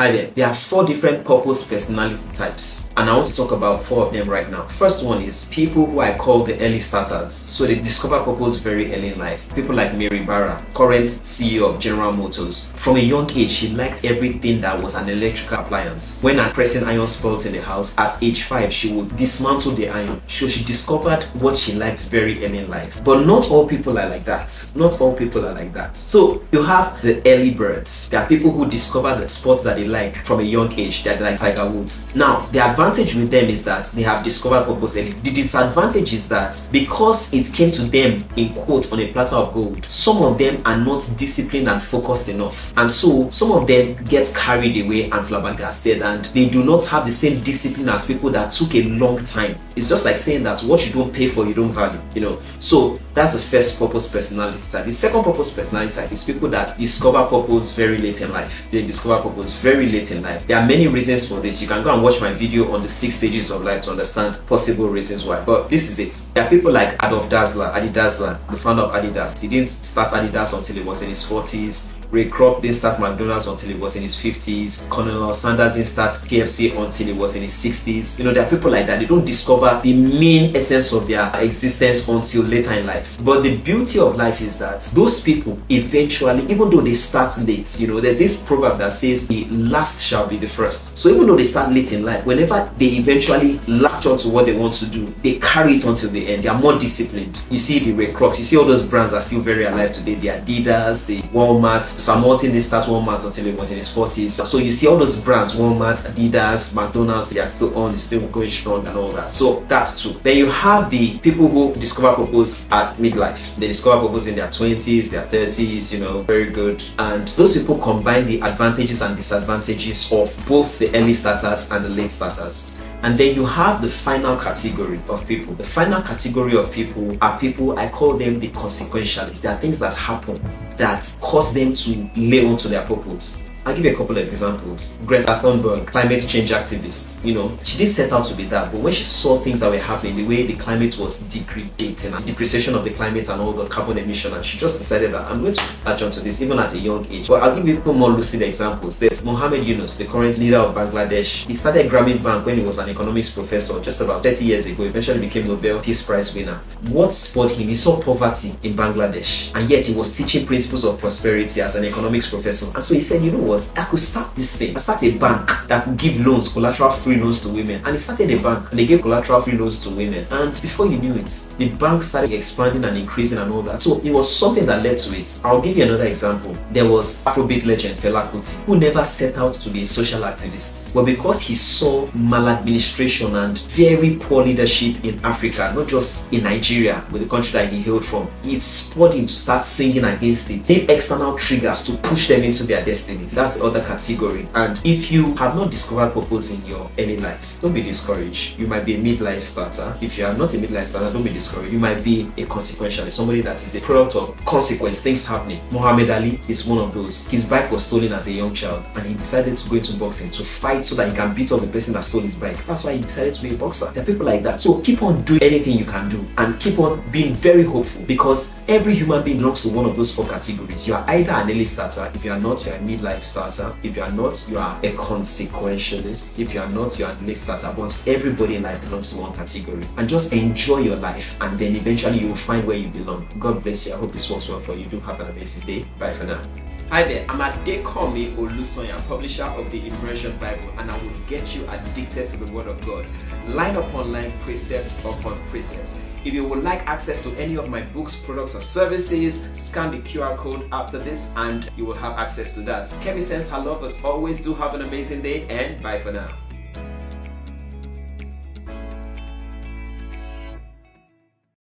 Hi there. There are 4 different purpose personality types, and I want to talk about 4 of them right now. First one is people who I call the early starters. So they discover purpose very early in life. People like Mary Barra, current CEO of General Motors. From a young age, she liked everything that was an electrical appliance. When a pressing iron spoiled in the house, at age 5, she would dismantle the iron. So she discovered what she liked very early in life. But not all people are like that. Not all people are like that. So you have the early birds. There are people who discover the sports that they like from a young age. They're like Tiger Woods. Now, the advantage with them is that they have discovered purpose early. The disadvantage is that because it came to them in quotes on a platter of gold, some of them are not disciplined and focused enough, and so some of them get carried away and flabbergasted, and they do not have the same discipline as people that took a long time. It's just like saying that what you don't pay for, you don't value, So that's the first purpose personality type. The second purpose personality type is people that discover purpose very late in life. They discover purpose very late in life. There are many reasons for this. You can go and watch my video on the 6 stages of life to understand possible reasons why. But this is it. There are people like Adolf Dassler, Adi Dassler, the founder of Adidas. He didn't start Adidas until he was in his 40s. Ray Kroc didn't start McDonald's until he was in his 50s. Colonel Sanders didn't start KFC until he was in his 60s. There are people like that. They don't discover the main essence of their existence until later in life. But the beauty of life is that those people eventually, even though they start late, there's this proverb that says the last shall be the first. So even though they start late in life, whenever they eventually latch on to what they want to do, they carry it until the end. They are more disciplined. You see the Ray Krocs, you see all those brands are still very alive today. The Adidas, the Walmart. Sam Walton didn't start Walmart until he was in his 40s. So you see all those brands, Walmart, Adidas, McDonald's, they are still on, they're still going strong and all that. So that's 2. Then you have the people who discover purpose at midlife. They discover purpose in their 20s, their 30s, very good. And those people combine the advantages and disadvantages of both the early starters and the late starters. And then you have the final category of people. The final category of people are people, I call them the consequentialists. There are things that happen that cause them to lay on to their purpose. I'll give you a couple of examples. Greta Thunberg, climate change activist, she didn't set out to be that, but when she saw things that were happening, the way the climate was degrading and depreciation of the climate and all the carbon emission, and she just decided that I'm going to latch on to this even at a young age. But I'll give you more lucid examples. There's Mohammed Yunus, the current leader of Bangladesh. He started Grameen Bank when he was an economics professor just about 30 years ago, eventually became Nobel Peace Prize winner. What spurred him? He saw poverty in Bangladesh, and yet he was teaching principles of prosperity as an economics professor. And so he said, I could start this thing. I started a bank that could give loans, collateral-free loans to women. And he started a bank and they gave collateral-free loans to women. And before you knew it, the bank started expanding and increasing and all that. So it was something that led to it. I'll give you another example. There was Afrobeat legend Fela Kuti, who never set out to be a social activist. But because he saw maladministration and very poor leadership in Africa, not just in Nigeria, but the country that he hailed from, it spurred him to start singing against it. Need external triggers to push them into their destinies. That's the other category. And if you have not discovered purpose in your early life, don't be discouraged. You might be a midlife starter. If you are not a midlife starter, don't be discouraged. You might be a consequentialist, somebody that is a product of consequence, things happening. Muhammad Ali is one of those. His bike was stolen as a young child, and he decided to go into boxing to fight so that he can beat up the person that stole his bike. That's why he decided to be a boxer. There are people like that. So keep on doing anything you can do and keep on being very hopeful, because every human being belongs to one of those 4 categories. You are either an early starter. If you are not, you are a midlife starter. If you are not, you are a consequentialist. If you are not, you are a late starter. But everybody in life belongs to one category. And just enjoy your life, and then eventually you will find where you belong. God bless you. I hope this works well for you. Do have an amazing day. Bye for now. Hi there, I'm Adekomi Olusoya, publisher of the Immersion Bible, and I will get you addicted to the Word of God, line upon line, precept upon precept. If you would like access to any of my books, products, or services, scan the QR code after this and you will have access to that. Kemi Sense, her love, as always, do have an amazing day, and bye for now.